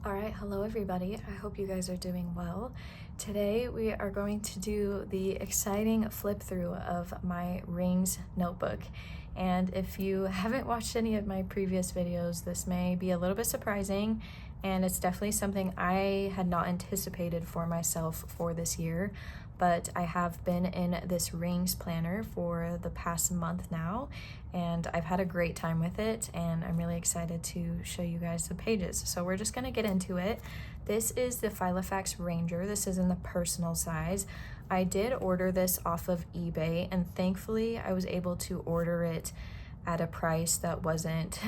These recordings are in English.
Alright, hello everybody. I hope you guys are doing well. Today we are going to do the exciting flip through of my rings notebook. And if you haven't watched any of my previous videos, this may be a little bit surprising, and it's definitely something I had not anticipated for myself for this year. But I have been in this rings planner for the past month now, and I've had a great time with it, and I'm really excited to show you guys the pages. So we're just gonna get into it. This is the Filofax Ranger. This is in the personal size. I did order this off of eBay, and thankfully I was able to order it at a price that wasn't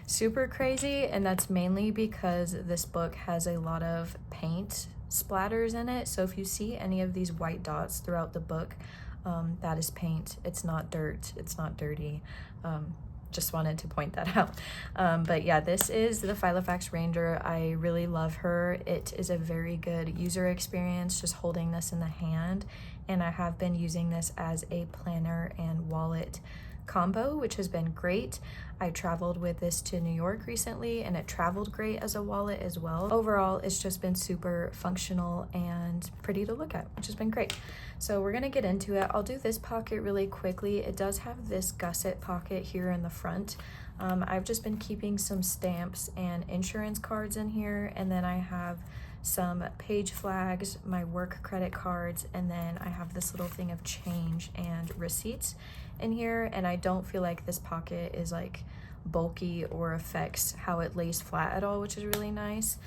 super crazy, and that's mainly because this book has a lot of paint splatters in it. So if you see any of these white dots throughout the book, that is paint. It's not dirt. It's not dirty. Just wanted to point that out. But yeah, this is the Filofax Ranger. I really love her. It is a very good user experience just holding this in the hand, and I have been using this as a planner and wallet combo, which has been great. I traveled with this to New York recently, and it traveled great as a wallet as well. Overall, it's just been super functional and pretty to look at, which has been great. So we're gonna get into it. I'll do this pocket really quickly. It does have this gusset pocket here in the front. I've just been keeping some stamps and insurance cards in here, and then I have some page flags, my work credit cards, and then I have this little thing of change and receipts in here. And I don't feel like this pocket is like bulky or affects how it lays flat at all, which is really nice.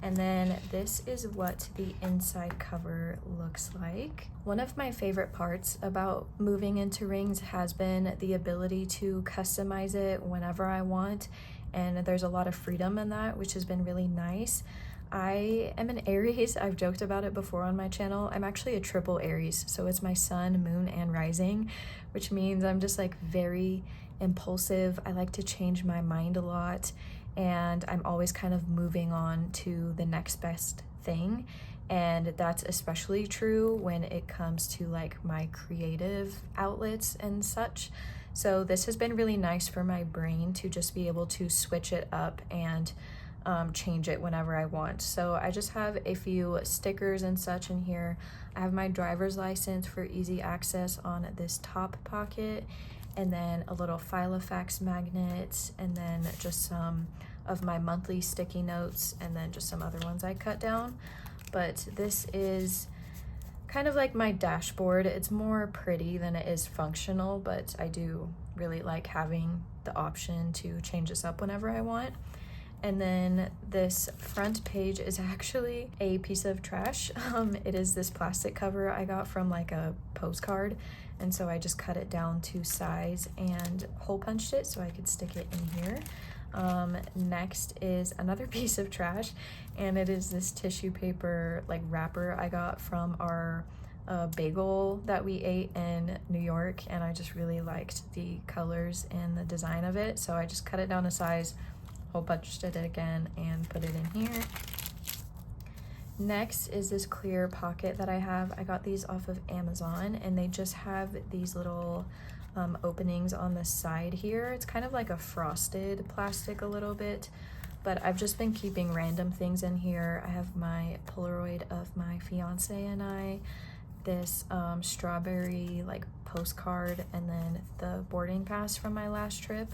And then this is what the inside cover looks like. One of my favorite parts about moving into rings has been the ability to customize it whenever I want, and there's a lot of freedom in that, which has been really nice. I am an Aries. I've joked about it before on my channel. I'm actually a triple Aries, so it's my sun, moon, and rising, which means I'm just like very impulsive. I like to change my mind a lot, and I'm always kind of moving on to the next best thing. And that's especially true when it comes to like my creative outlets and such. So this has been really nice for my brain to just be able to switch it up and change it whenever I want. So I just have a few stickers and such in here. I have my driver's license for easy access on this top pocket, and then a little Filofax magnet, and then just some of my monthly sticky notes, and then just some other ones I cut down. But this is kind of like my dashboard. It's more pretty than it is functional, but I do really like having the option to change this up whenever I want. And then this front page is actually a piece of trash. It is this plastic cover I got from like a postcard, and so I just cut it down to size and hole punched it so I could stick it in here. Next is another piece of trash, and it is this tissue paper like wrapper I got from our bagel that we ate in New York, and I just really liked the colors and the design of it, so I just cut it down to size, hole punched it again, and put it in here. Next is this clear pocket that I have. I got these off of Amazon, and they just have these little openings on the side here. It's kind of like a frosted plastic a little bit, but I've just been keeping random things in here. I have my Polaroid of my fiance and I, this strawberry like postcard, and then the boarding pass from my last trip.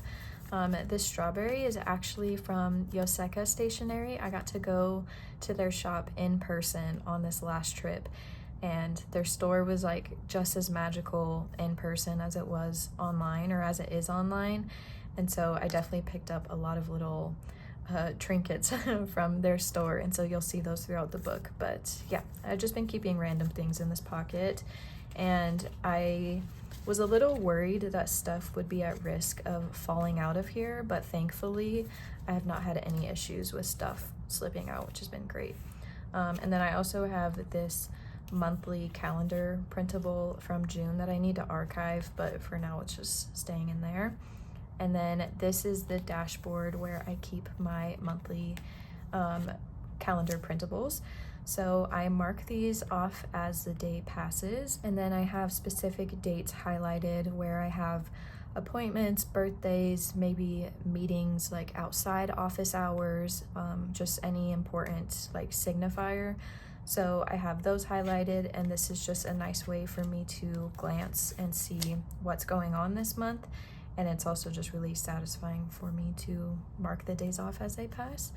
This strawberry is actually from Yoseka Stationery. I got to go to their shop in person on this last trip, and their store was like just as magical in person as it was online, or as it is online. And so I definitely picked up a lot of little trinkets from their store, and so you'll see those throughout the book. But yeah, I've just been keeping random things in this pocket, and I was a little worried that stuff would be at risk of falling out of here, but thankfully I have not had any issues with stuff slipping out, which has been great. And then I also have this monthly calendar printable from June that I need to archive, but for now it's just staying in there. And then this is the dashboard where I keep my monthly calendar printables. So I mark these off as the day passes, and then I have specific dates highlighted where I have appointments, birthdays, maybe meetings like outside office hours, just any important like signifier. So I have those highlighted, and this is just a nice way for me to glance and see what's going on this month. And it's also just really satisfying for me to mark the days off as they pass.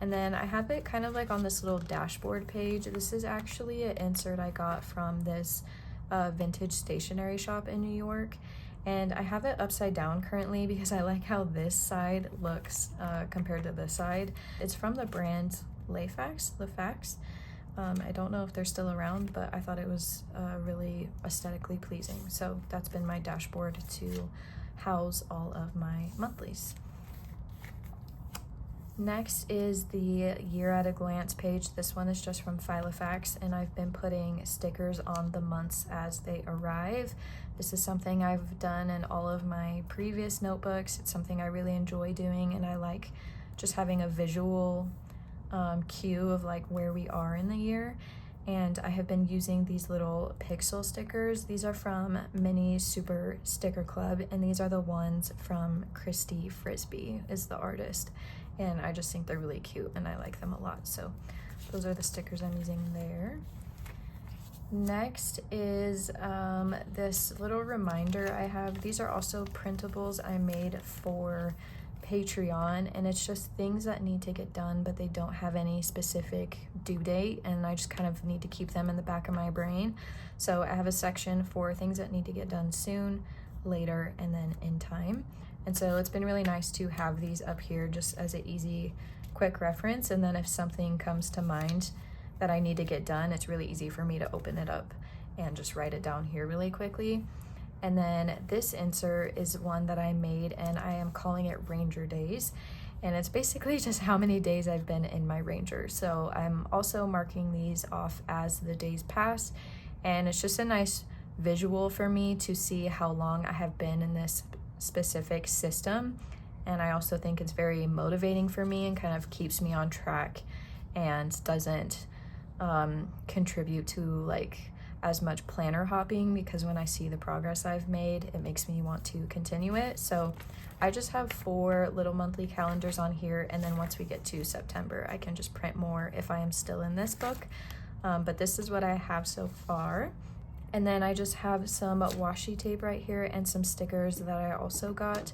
And then I have it kind of like on this little dashboard page. This is actually an insert I got from this vintage stationery shop in New York. And I have it upside down currently because I like how this side looks compared to this side. It's from the brand Filofax. I don't know if they're still around, but I thought it was really aesthetically pleasing. So that's been my dashboard to house all of my monthlies. Next is the year at a glance page. This one is just from Filofax, and I've been putting stickers on the months as they arrive. This is something I've done in all of my previous notebooks. It's something I really enjoy doing, and I like just having a visual cue of like where we are in the year. And I have been using these little pixel stickers. These are from Mini Super Sticker Club, and these are the ones from Christy Frisbee is the artist. And I just think they're really cute and I like them a lot. So those are the stickers I'm using there. Next is this little reminder I have. These are also printables I made for Patreon, and it's just things that need to get done, but they don't have any specific due date, and I just kind of need to keep them in the back of my brain. So I have a section for things that need to get done soon, later, and then in time. And so it's been really nice to have these up here just as an easy, quick reference. And then if something comes to mind that I need to get done, it's really easy for me to open it up and just write it down here really quickly. And then this insert is one that I made, and I am calling it Ranger Days. And it's basically just how many days I've been in my Ranger. So I'm also marking these off as the days pass. And it's just a nice visual for me to see how long I have been in this specific system. And I also think it's very motivating for me and kind of keeps me on track and doesn't contribute to like as much planner hopping, because when I see the progress I've made, it makes me want to continue it. So I just have 4 little monthly calendars on here, and then once we get to September, I can just print more if I am still in this book. But this is what I have so far. And then I just have some washi tape right here and some stickers that I also got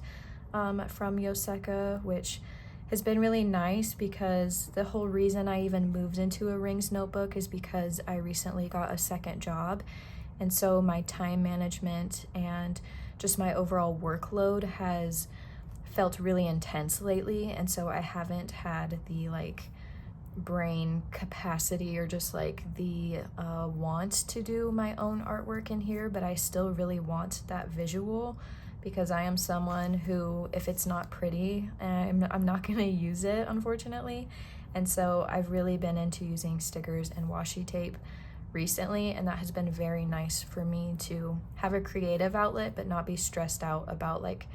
from Yoseka, which has been really nice because the whole reason I even moved into a rings notebook is because I recently got a second job. And so my time management and just my overall workload has felt really intense lately. And so I haven't had the like brain capacity or just like the want to do my own artwork in here, but I still really want that visual because I am someone who, if it's not pretty, I'm not gonna use it, unfortunately. And so I've really been into using stickers and washi tape recently, and that has been very nice for me to have a creative outlet but not be stressed out about like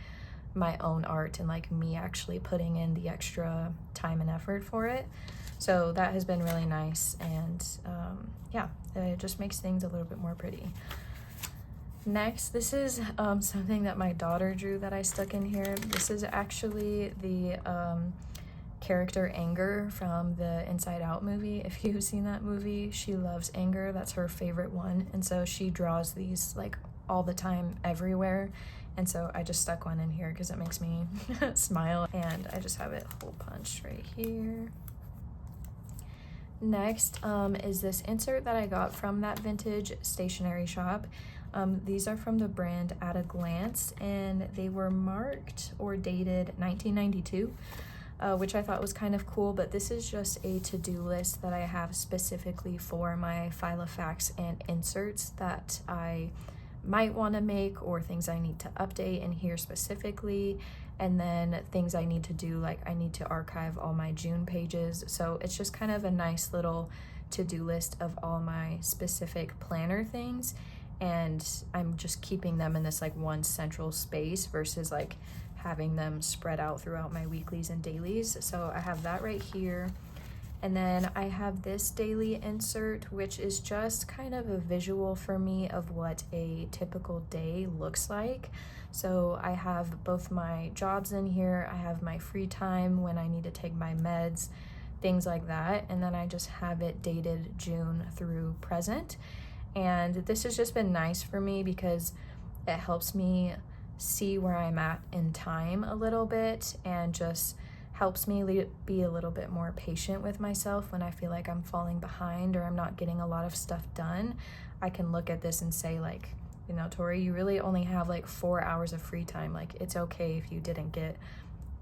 my own art and like me actually putting in the extra time and effort for it. So that has been really nice, and yeah, it just makes things a little bit more pretty. Next, this is something that my daughter drew that I stuck in here. This is actually the character Anger from the Inside Out movie. If you've seen that movie, she loves Anger. That's her favorite one. And so she draws these like all the time, everywhere. And so I just stuck one in here because it makes me smile. And I just have it hole punched right here. Next is this insert that I got from that vintage stationery shop. These are from the brand At a Glance, and they were marked or dated 1992, which I thought was kind of cool, but this is just a to-do list that I have specifically for my Filofax and inserts that I might want to make, or things I need to update in here specifically, and then things I need to do, like I need to archive all my June pages. So it's just kind of a nice little to-do list of all my specific planner things, and I'm just keeping them in this like one central space versus like having them spread out throughout my weeklies and dailies. So I have that right here. And then I have this daily insert, which is just kind of a visual for me of what a typical day looks like. So I have both my jobs in here, I have my free time when I need to take my meds, things like that. And then I just have it dated June through present. And this has just been nice for me because it helps me see where I'm at in time a little bit, and just helps me be a little bit more patient with myself when I feel like I'm falling behind or I'm not getting a lot of stuff done. I can look at this and say, like, you know, Tori, you really only have like 4 hours of free time. Like, it's okay if you didn't get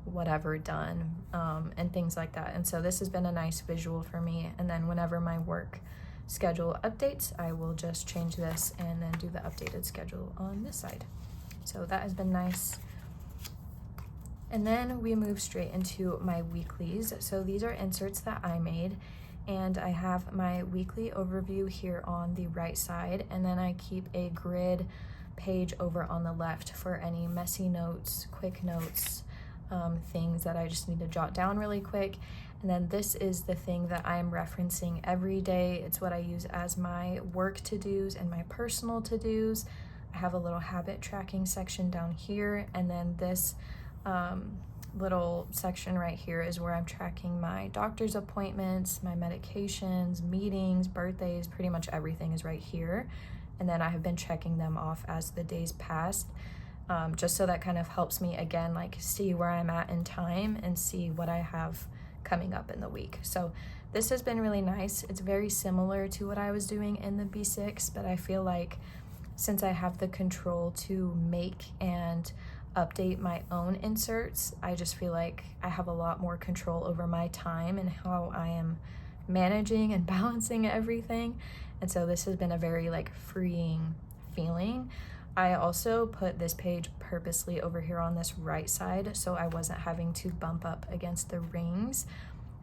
whatever done, and things like that. And so this has been a nice visual for me. And then whenever my work schedule updates, I will just change this and then do the updated schedule on this side. So that has been nice. And then we move straight into my weeklies. So these are inserts that I made, and I have my weekly overview here on the right side, and then I keep a grid page over on the left for any messy notes, quick notes, things that I just need to jot down really quick. And then this is the thing that I'm referencing every day. It's what I use as my work to-dos and my personal to-dos. I have a little habit tracking section down here, and then this little section right here is where I'm tracking my doctor's appointments, my medications, meetings, birthdays, pretty much everything is right here. And then I have been checking them off as the days passed, just so that kind of helps me, again, like see where I'm at in time and see what I have coming up in the week. So this has been really nice. It's very similar to what I was doing in the B6, but I feel like since I have the control to make and update my own inserts, I just feel like I have a lot more control over my time and how I am managing and balancing everything. And so this has been a very like freeing feeling. I also put this page purposely over here on this right side so I wasn't having to bump up against the rings.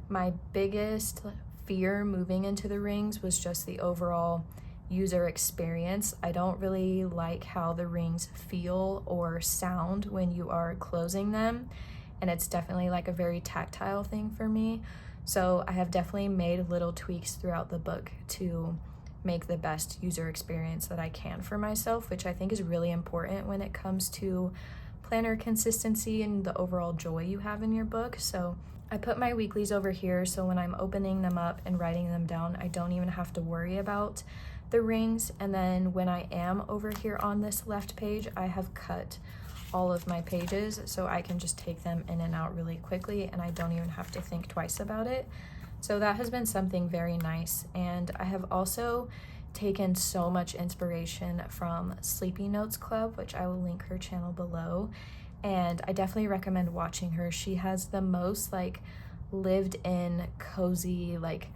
My biggest fear moving into the rings was just the overall user experience. I don't really like how the rings feel or sound when you are closing them, and it's definitely like a very tactile thing for me. So I have definitely made little tweaks throughout the book to make the best user experience that I can for myself, which I think is really important when it comes to planner consistency and the overall joy you have in your book. So I put my weeklies over here, so when I'm opening them up and writing them down, I don't even have to worry about the rings. And then when I am over here on this left page, I have cut all of my pages so I can just take them in and out really quickly, and I don't even have to think twice about it. So that has been something very nice. And I have also taken so much inspiration from Sleepy Notes Club, which I will link her channel below, and I definitely recommend watching her. She has the most like lived in, cozy, like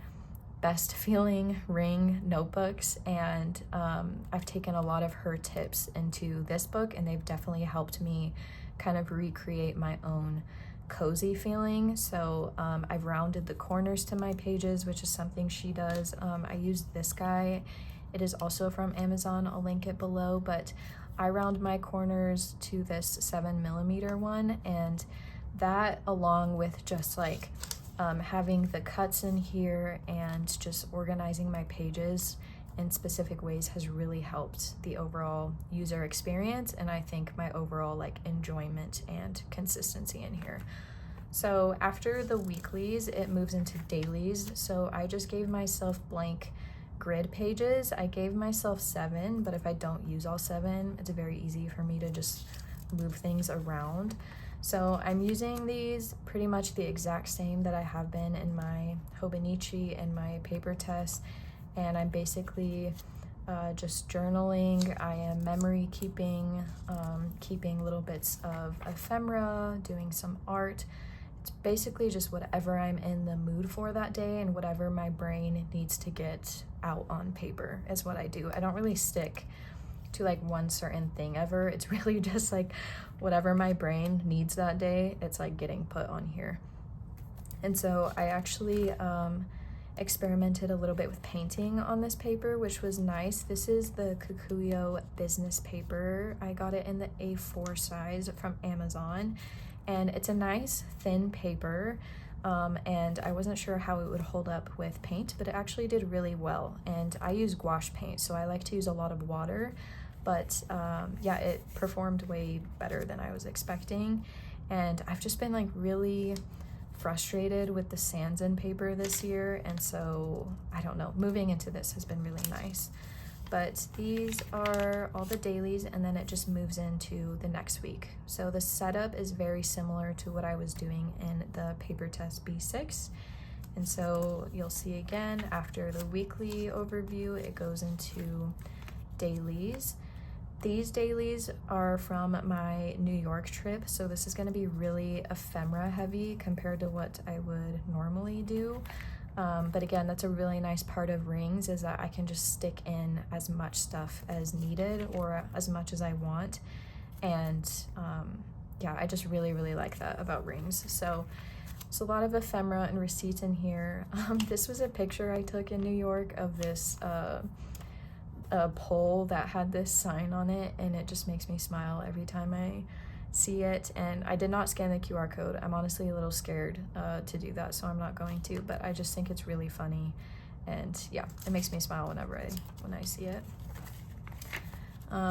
best feeling ring notebooks, and I've taken a lot of her tips into this book, and they've definitely helped me kind of recreate my own cozy feeling. So I've rounded the corners to my pages, which is something she does. I used this guy. It is also from Amazon. I'll link it below, but I round my corners to this 7mm one, and that, along with just like having the cuts in here and just organizing my pages in specific ways, has really helped the overall user experience, and I think my overall like enjoyment and consistency in here. So after the weeklies, it moves into dailies. So I just gave myself blank grid pages. I gave myself 7, but if I don't use all 7, it's very easy for me to just move things around. So I'm using these pretty much the exact same that I have been in my Hobonichi and my paper test, and I'm basically just journaling. I am memory keeping, keeping little bits of ephemera, doing some art. It's basically just whatever I'm in the mood for that day and whatever my brain needs to get out on paper is what I do. I don't really stick to like one certain thing ever. It's really just like whatever my brain needs that day, it's like getting put on here. And so I actually experimented a little bit with painting on this paper, which was nice. This is the Kokuyo business paper. I got it in the A4 size from Amazon, and it's a nice thin paper. and I wasn't sure how it would hold up with paint, but it actually did really well. And I use gouache paint, so I like to use a lot of water, but yeah, it performed way better than I was expecting. And I've just been like really frustrated with the sands in paper this year, and so I don't know, moving into this has been really nice. But these are all the dailies, and then it just moves into the next week. So the setup is very similar to what I was doing in the paper test B6. And so you'll see again, after the weekly overview, it goes into dailies. These dailies are from my New York trip, so this is going to be really ephemera heavy compared to what I would normally do. But again, that's a really nice part of rings, is that I can just stick in as much stuff as needed or as much as I want. And yeah, I just really like that about rings. So there's a lot of ephemera and receipts in here. This was a picture I took in New York of this a pole that had this sign on it, and it just makes me smile every time I see it. And I did not scan the QR code. I'm honestly a little scared to do that, so I'm not going to, but I just think it's really funny, and yeah, it makes me smile whenever I see it.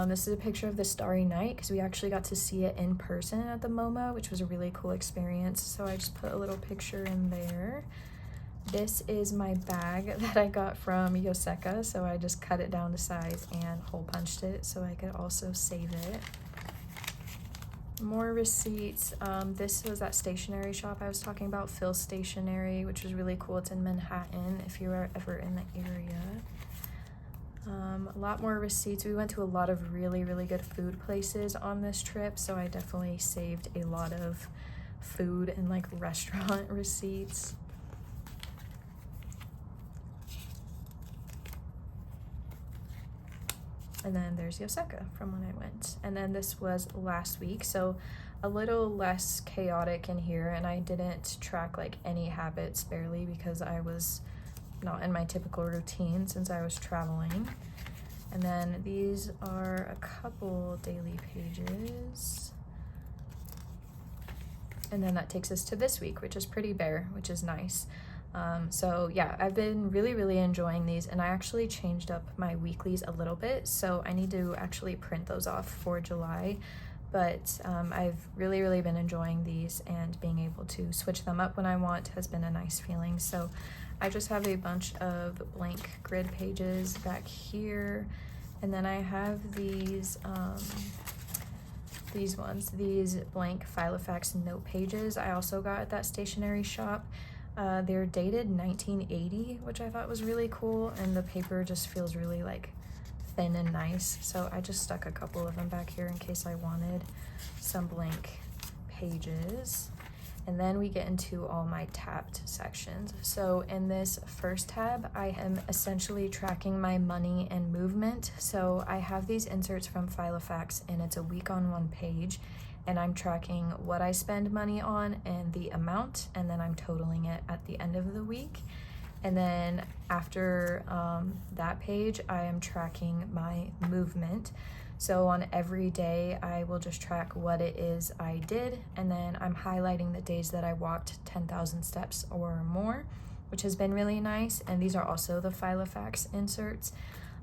This is a picture of the Starry Night, because we actually got to see it in person at the MoMA, which was a really cool experience, so I just put a little picture in there. This is my bag that I got from Yoseka, so I just cut it down to size and hole punched it so I could also save it. More receipts. This was that stationery shop I was talking about, Phil Stationery, which was really cool. It's in Manhattan if you're ever in the area. A lot more receipts. We went to a lot of really good food places on this trip, so I definitely saved a lot of food and like restaurant receipts. And then there's Yoseka from when I went. And then this was last week, so a little less chaotic in here, and I didn't track like any habits barely because I was not in my typical routine since I was traveling. And then these are a couple daily pages. And then that takes us to this week, which is pretty bare, which is nice. So yeah, I've been really enjoying these, and I actually changed up my weeklies a little bit, so I need to actually print those off for July. But I've really been enjoying these, and being able to switch them up when I want has been a nice feeling. So I just have a bunch of blank grid pages back here, and then I have these blank Filofax note pages I also got at that stationery shop. They're dated 1980, which I thought was really cool, and the paper just feels really like thin and nice, so I just stuck a couple of them back here in case I wanted some blank pages. And then we get into all my tabbed sections. So in this first tab, I am essentially tracking my money and movement. So I have these inserts from Filofax, and it's a week on one page, and I'm tracking what I spend money on and the amount, and then I'm totaling it at the end of the week. And then after that page, I am tracking my movement. So on every day, I will just track what it is I did, and then I'm highlighting the days that I walked 10,000 steps or more, which has been really nice. And these are also the Filofax inserts.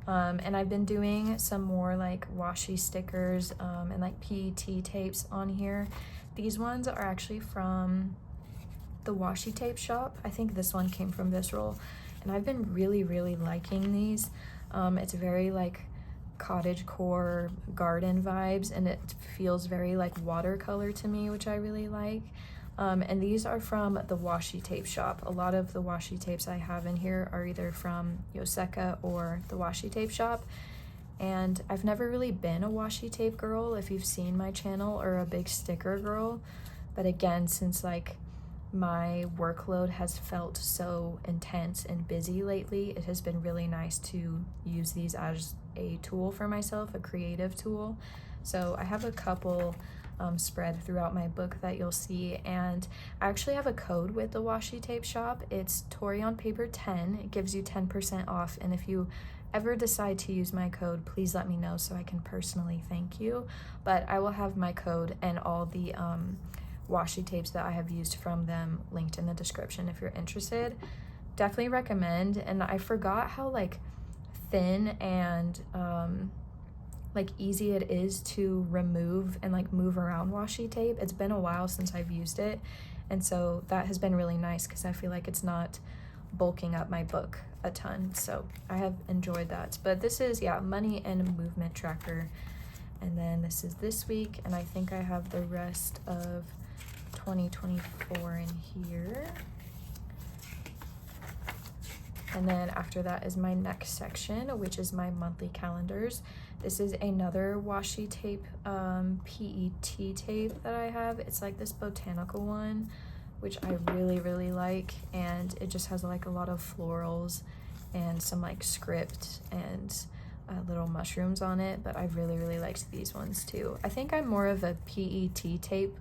And I've been doing some more like washi stickers and like PET tapes on here. These ones are actually from the Washi Tape shop. I think this one came from this roll, and I've been really liking these. It's very like cottagecore garden vibes, and it feels very like watercolor to me, which I really like. And these are from the Washi Tape shop. A lot of the washi tapes I have in here are either from Yoseka or the Washi Tape shop. And I've never really been a washi tape girl, if you've seen my channel, or a big sticker girl. But again, since like my workload has felt so intense and busy lately, it has been really nice to use these as a tool for myself, a creative tool. So I have a couple spread throughout my book that you'll see, and I actually have a code with the Washi Tape shop. It's Tori on Paper 10. It gives you 10% off, and if you ever decide to use my code, please let me know so I can personally thank you. But I will have my code and all the washi tapes that I have used from them linked in the description if you're interested. Definitely recommend. And I forgot how like thin and like easy it is to remove and like move around washi tape. It's been a while since I've used it, and so that has been really nice because I feel like it's not bulking up my book a ton, so I have enjoyed that. But this is, yeah, money and movement tracker, and then this is this week, and I think I have the rest of 2024 in here. And then after that is my next section, which is my monthly calendars. This is another washi tape, PET tape that I have. It's like this botanical one, which I really like, and it just has like a lot of florals and some like script and little mushrooms on it, but I really liked these ones too. I think I'm more of a PET tape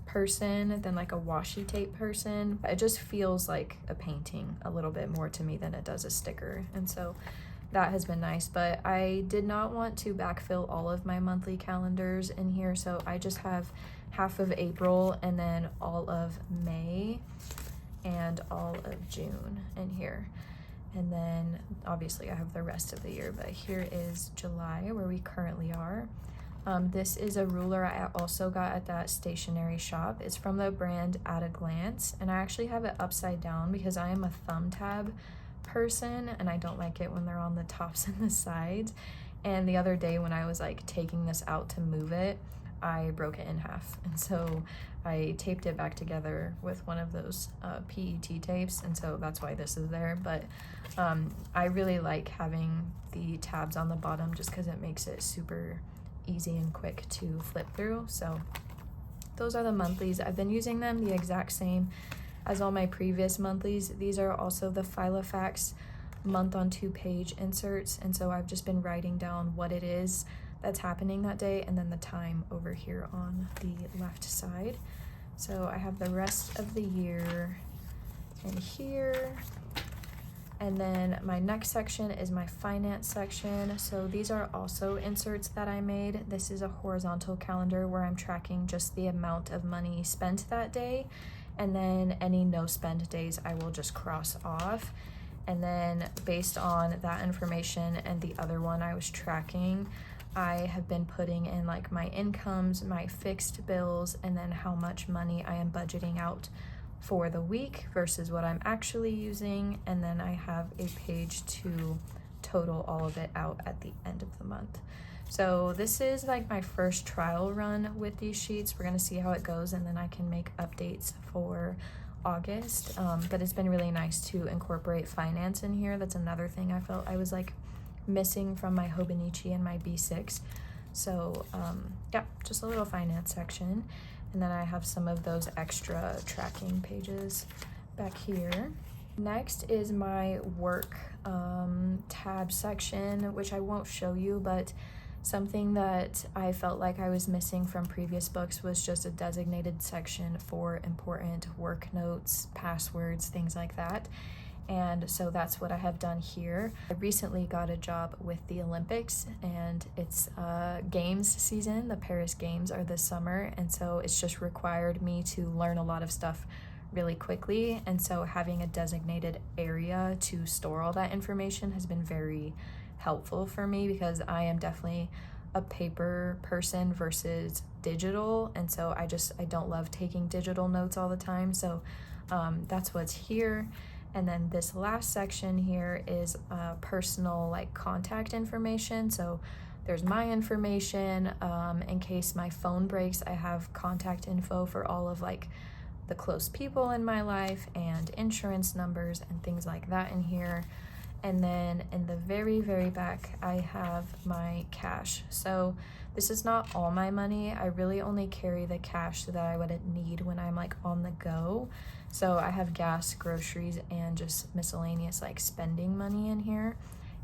person than like a washi tape person. It just feels like a painting a little bit more to me than it does a sticker, and so that has been nice. But I did not want to backfill all of my monthly calendars in here, so I just have half of April and then all of May and all of June in here. And then obviously I have the rest of the year, but here is July where we currently are. This is a ruler I also got at that stationery shop. It's from the brand At a Glance, and I actually have it upside down because I am a thumb tab person and I don't like it when they're on the tops and the sides. And the other day when I was like taking this out to move it, I broke it in half, and so I taped it back together with one of those PET tapes, and so that's why this is there. But I really like having the tabs on the bottom just because it makes it super easy and quick to flip through. So those are the monthlies. I've been using them the exact same as all my previous monthlies. These are also the Filofax month on 2-page inserts, and so I've just been writing down what it is that's happening that day and then the time over here on the left side. So I have the rest of the year in here. And then my next section is my finance section. So these are also inserts that I made. This is a horizontal calendar where I'm tracking just the amount of money spent that day, and then any no spend days I will just cross off. And then based on that information and the other one I was tracking, I have been putting in like my incomes, my fixed bills, and then how much money I am budgeting out for the week versus what I'm actually using. And then I have a page to total all of it out at the end of the month. So this is like my first trial run with these sheets. We're gonna see how it goes, and then I can make updates for August. But it's been really nice to incorporate finance in here. That's another thing I felt I was like missing from my Hobonichi and my B6. So yeah, just a little finance section. And then I have some of those extra tracking pages back here. Next is my work tab section, which I won't show you, but something that I felt like I was missing from previous books was just a designated section for important work notes, passwords, things like that. And so that's what I have done here. I recently got a job with the Olympics, and it's games season. The Paris Games are this summer, and so it's just required me to learn a lot of stuff really quickly. And so having a designated area to store all that information has been very helpful for me, because I am definitely a paper person versus digital, and so I don't love taking digital notes all the time. So that's what's here. And then this last section here is personal like contact information. So there's my information. In case my phone breaks, I have contact info for all of like the close people in my life and insurance numbers and things like that in here. And then in the very back, I have my cash. So this is not all my money. I really only carry the cash that I would need when I'm like on the go. So I have gas, groceries, and just miscellaneous like spending money in here.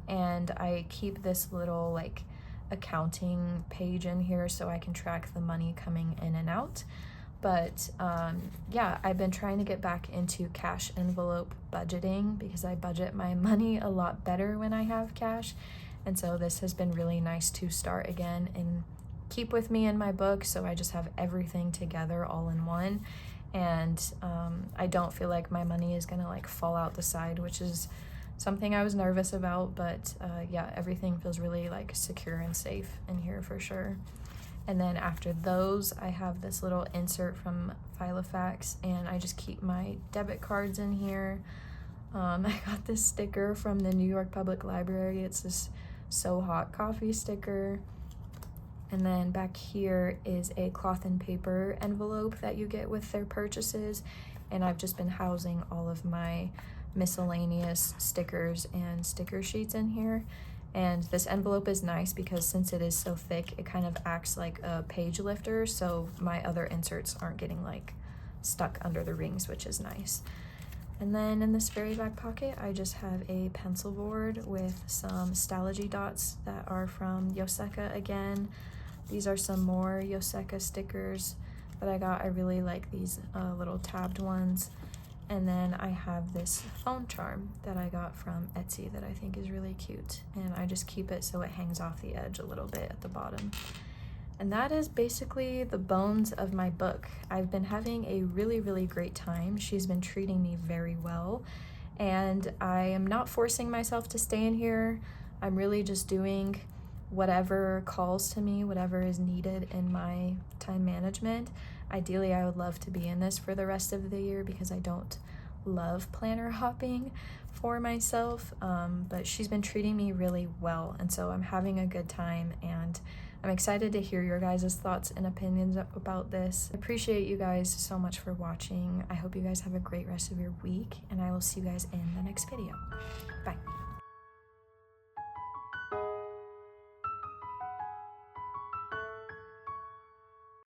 And I keep this little like accounting page in here so I can track the money coming in and out. But yeah, I've been trying to get back into cash envelope budgeting because I budget my money a lot better when I have cash. And so this has been really nice to start again and keep with me in my book, so I just have everything together all in one. And I don't feel like my money is gonna like fall out the side, which is something I was nervous about, but yeah, everything feels really like secure and safe in here for sure. And then after those, I have this little insert from Filofax, and I just keep my debit cards in here. I got this sticker from the New York Public Library. It's this So Hot coffee sticker. And then back here is a cloth and paper envelope that you get with their purchases. And I've just been housing all of my miscellaneous stickers and sticker sheets in here. And this envelope is nice because since it is so thick, it kind of acts like a page lifter, so my other inserts aren't getting like stuck under the rings, which is nice. And then in this very back pocket, I just have a pencil board with some Stalogy dots that are from Yoseka again. These are some more Yoseka stickers that I got. I really like these little tabbed ones. And then I have this phone charm that I got from Etsy that I think is really cute. And I just keep it so it hangs off the edge a little bit at the bottom. And that is basically the bones of my book. I've been having a really, really great time. She's been treating me very well. And I am not forcing myself to stay in here. I'm really just doing whatever calls to me, whatever is needed in my time management. Ideally, I would love to be in this for the rest of the year because I don't love planner hopping for myself, but she's been treating me really well, and so I'm having a good time, and I'm excited to hear your guys' thoughts and opinions about this. I appreciate you guys so much for watching. I hope you guys have a great rest of your week, and I will see you guys in the next video. Bye.